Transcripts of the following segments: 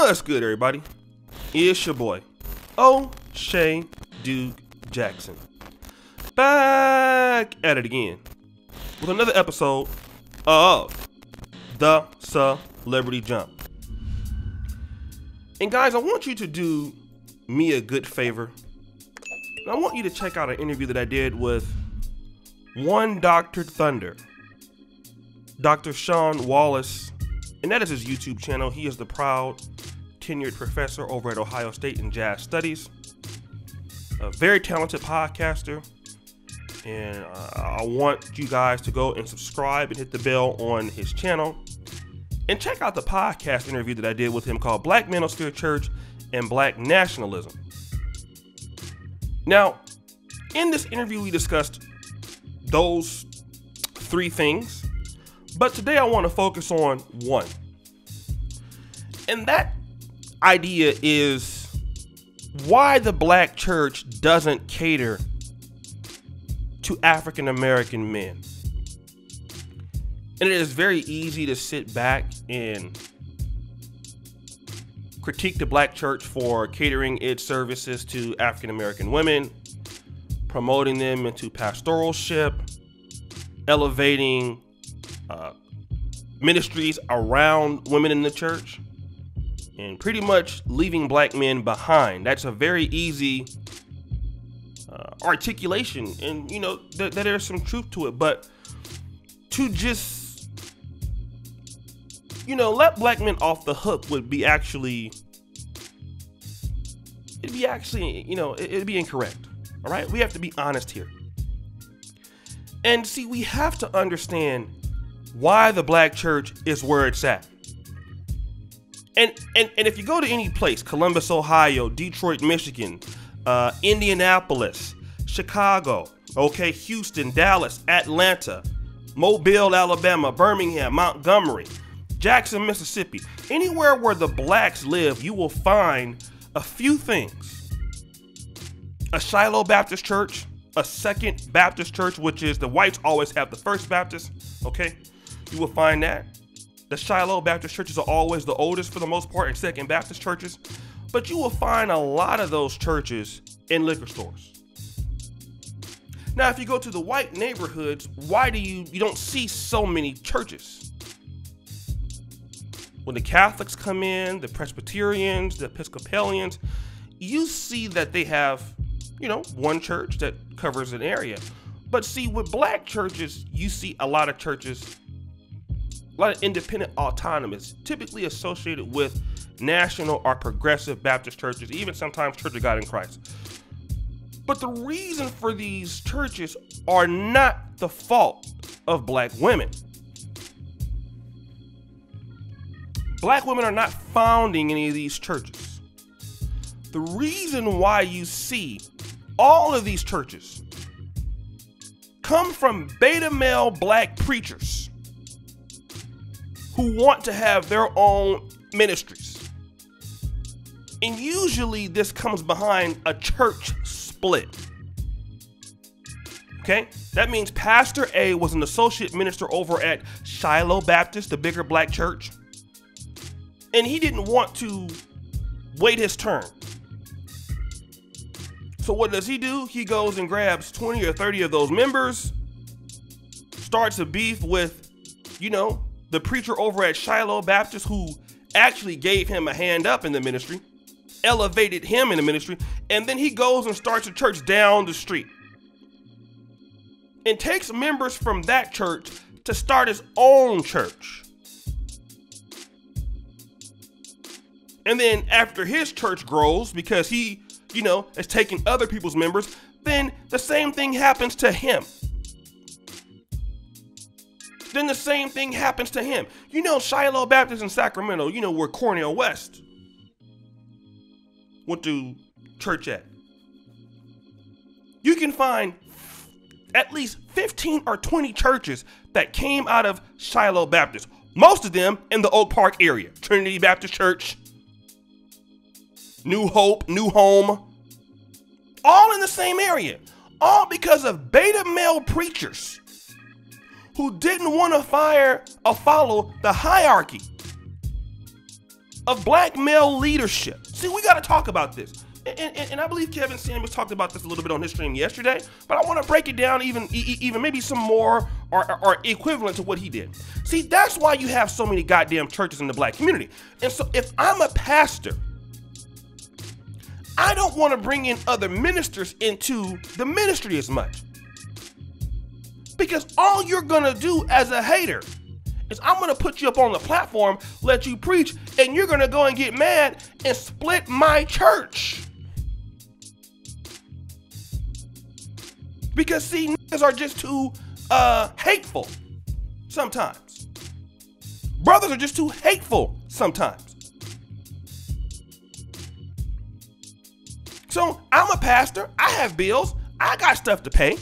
What's good, everybody? It's your boy, O'Shea Duke Jackson. Back at it again with another episode of The Celebrity Jump. And guys, I want you to do me a good favor. I want you to check out an interview that I did with One Dr. Thunder, Dr. Sean Wallace, and that is his YouTube channel. He is the proud tenured professor over at Ohio State in Jazz Studies, a very talented podcaster, and I want you guys to go and subscribe and hit the bell on his channel and check out the podcast interview that I did with him called Black Manosphere Church and Black Nationalism. Now, in this interview we discussed those three things, but today I want to focus on one. And that idea is why the black church doesn't cater to African American men. And it is very easy to sit back and critique the black church for catering its services to African American women, promoting them into pastoralship, elevating ministries around women in the church, and pretty much leaving black men behind. That's a very easy articulation, and you know that there's some truth to it. But to just, let black men off the hook would be it'd be incorrect. All right, we have to be honest here. And see, we have to understand why the black church is where it's at. And if you go to any place, Columbus, Ohio, Detroit, Michigan, Indianapolis, Chicago, Houston, Dallas, Atlanta, Mobile, Alabama, Birmingham, Montgomery, Jackson, Mississippi, anywhere where the blacks live, you will find a few things. A Shiloh Baptist Church, a Second Baptist Church, which is the whites always have the First Baptist, You will find that. The Shiloh Baptist churches are always the oldest for the most part, and Second Baptist churches. But you will find a lot of those churches in liquor stores. Now, if you go to the white neighborhoods, why do you don't see so many churches? When the Catholics come in, the Presbyterians, the Episcopalians, you see that they have, one church that covers an area. But see, with black churches, you see a lot of churches, a lot of independent autonomous, typically associated with national or progressive Baptist churches, even sometimes Church of God in Christ. But the reason for these churches are not the fault of black women. Black women are not founding any of these churches. The reason why you see all of these churches come from beta male black preachers who want to have their own ministries. And usually this comes behind a church split. That means Pastor A was an associate minister over at Shiloh Baptist, the bigger black church, and he didn't want to wait his turn. So what does he do? He goes and grabs 20 or 30 of those members, starts a beef with, the preacher over at Shiloh Baptist who actually gave him a hand up in the ministry, elevated him in the ministry, and then he goes and starts a church down the street and takes members from that church to start his own church. And then after his church grows, because he is taking other people's members, then the same thing happens to him. Shiloh Baptist in Sacramento, where Cornel West went to church at. You can find at least 15 or 20 churches that came out of Shiloh Baptist. Most of them in the Oak Park area. Trinity Baptist Church, New Hope, New Home, all in the same area. All because of beta male preachers who didn't want to follow the hierarchy of black male leadership. See, we got to talk about this. And I believe Kevin Samuels talked about this a little bit on his stream yesterday, but I want to break it down even maybe some more or equivalent to what he did. See, that's why you have so many goddamn churches in the black community. And so if I'm a pastor, I don't want to bring in other ministers into the ministry as much. Because all you're going to do as a hater is I'm going to put you up on the platform, let you preach, and you're going to go and get mad and split my church. Because see, niggas are just too hateful sometimes. Brothers are just too hateful sometimes. So I'm a pastor, I have bills, I got stuff to pay.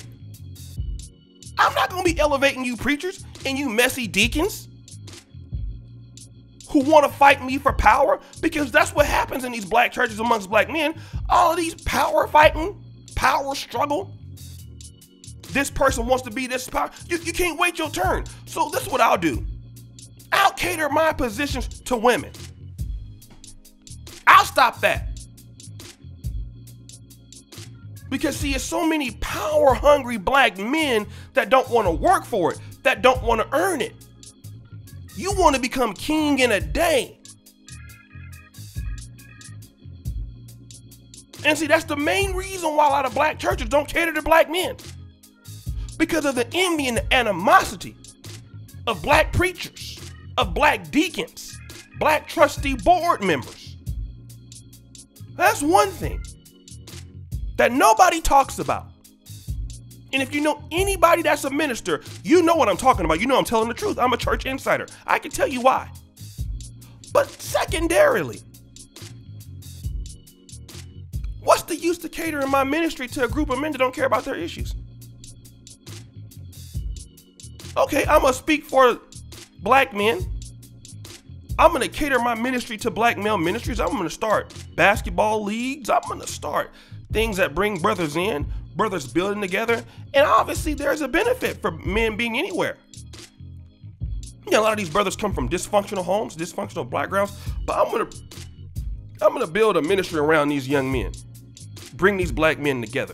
I'm not going to be elevating you preachers and you messy deacons who want to fight me for power, because that's what happens in these black churches amongst black men. All of these power fighting, power struggle. This person wants to be this power. You can't wait your turn. So this is what I'll do. I'll cater my positions to women. I'll stop that. Because see, it's so many power hungry black men that don't want to work for it, that don't want to earn it. You want to become king in a day. And see, that's the main reason why a lot of black churches don't cater to black men. Because of the envy and the animosity of black preachers, of black deacons, black trustee board members. That's one thing that nobody talks about. And if you know anybody that's a minister, you know what I'm talking about. You know I'm telling the truth. I'm a church insider. I can tell you why. But secondarily, what's the use to catering my ministry to a group of men that don't care about their issues? Okay, I'm going to speak for black men. I'm going to cater my ministry to black male ministries. I'm going to start basketball leagues. I'm going to start things that bring brothers in, brothers building together. And obviously there's a benefit for men being anywhere. You know, a lot of these brothers come from dysfunctional homes, dysfunctional backgrounds, but I'm going to build a ministry around these young men. Bring these black men together.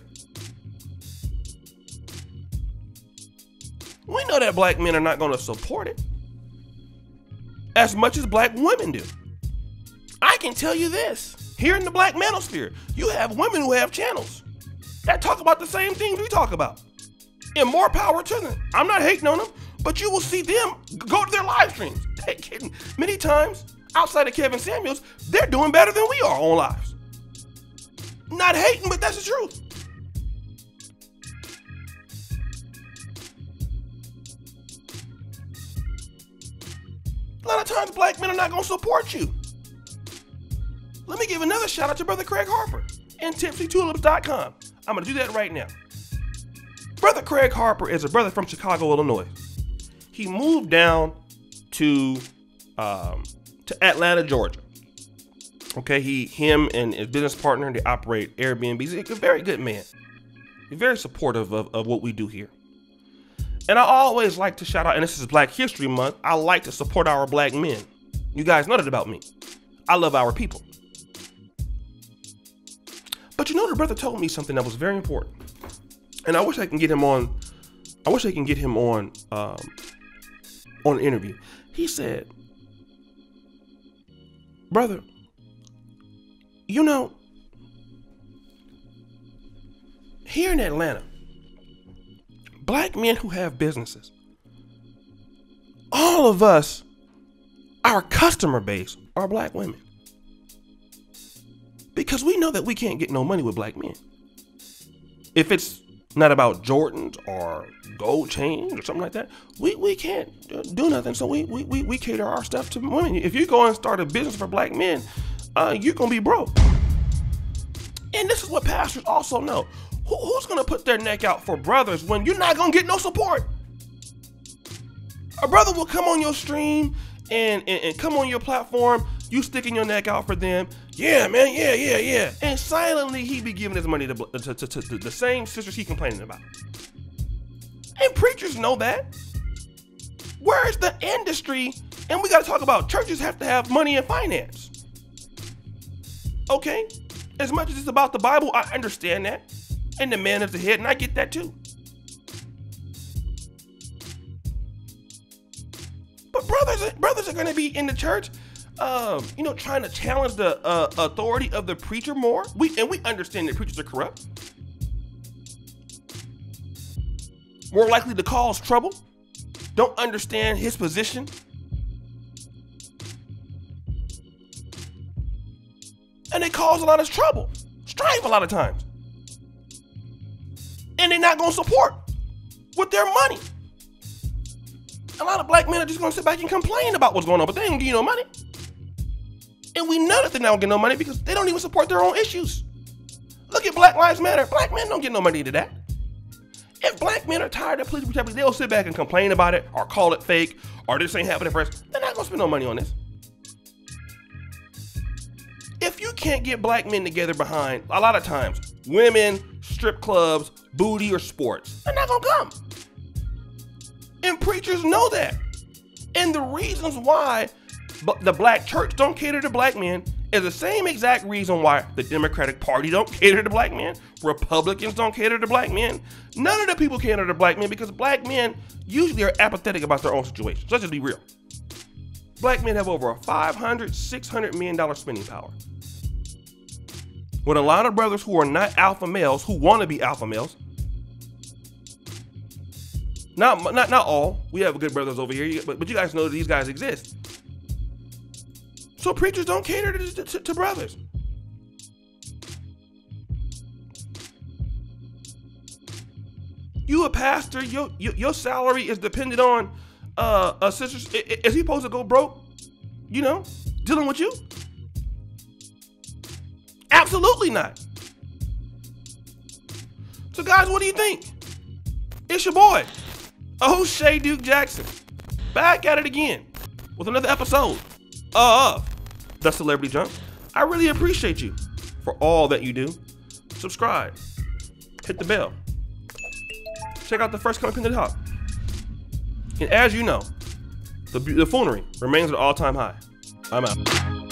We know that black men are not going to support it as much as black women do. I can tell you this, here in the black manosphere, you have women who have channels that talk about the same things we talk about. And more power to them. I'm not hating on them, but you will see them go to their live streams. Many times, outside of Kevin Samuels, they're doing better than we are on lives. Not hating, but that's the truth. A lot of times black men are not going to support you. Let me give another shout out to Brother Craig Harper and tipsytulips.com. I'm going to do that right now. Brother Craig Harper is a brother from Chicago, Illinois. He moved down to Atlanta, Georgia. Okay, him and his business partner, they operate Airbnbs. He's a very good man. He's very supportive of what we do here. And I always like to shout out, and this is Black History Month, I like to support our black men. You guys know that about me. I love our people. But you know, the brother told me something that was very important. And I wish I can get him on, on an interview. He said, brother, you know, here in Atlanta, black men who have businesses, all of us, our customer base are black women. Because we know that we can't get no money with black men. If it's not about Jordans or gold chains or something like that, we can't do nothing. So we cater our stuff to women. If you go and start a business for black men, you're going to be broke. And this is what pastors also know. Who's going to put their neck out for brothers when you're not going to get no support? A brother will come on your stream and come on your platform, you sticking your neck out for them. Yeah, man, yeah. And silently, he be giving his money to the same sisters he complaining about. And preachers know that. Where's the industry? And we got to talk about churches have to have money and finance. Okay, as much as it's about the Bible, I understand that. And the man is the head, and I get that too. But brothers are going to be in the church, trying to challenge the authority of the preacher more. We understand that preachers are corrupt. More likely to cause trouble. Don't understand his position. And they cause a lot of trouble, strife a lot of times. And they're not going to support with their money. A lot of black men are just going to sit back and complain about what's going on, but they ain't going to give you no money. And we know that they're not going to get no money because they don't even support their own issues. Look at Black Lives Matter. Black men don't get no money to that. If black men are tired of police brutality, they'll sit back and complain about it or call it fake or this ain't happening for us. They're not going to spend no money on this. If you can't get black men together behind, a lot of times, women, strip clubs, booty, or sports, they're not going to come. And preachers know that. And the reasons why the black church don't cater to black men is the same exact reason why the Democratic Party don't cater to black men, Republicans don't cater to black men. None of the people cater to black men because black men usually are apathetic about their own situations. Let's just be real. Black men have over a $500, $600 million spending power. With a lot of brothers who are not alpha males, who want to be alpha males. Not all. We have good brothers over here, but you guys know that these guys exist. So preachers don't cater to brothers. You a pastor, your salary is dependent on a sister. Is he supposed to go broke, dealing with you? Absolutely not. So guys, what do you think? It's your boy, O'Shea Duke Jackson, back at it again with another episode of The Celebrity Jump. I really appreciate you for all that you do. Subscribe, hit the bell, check out the first comment pin at the top. And as you know, the buffoonery remains at an all-time high. I'm out.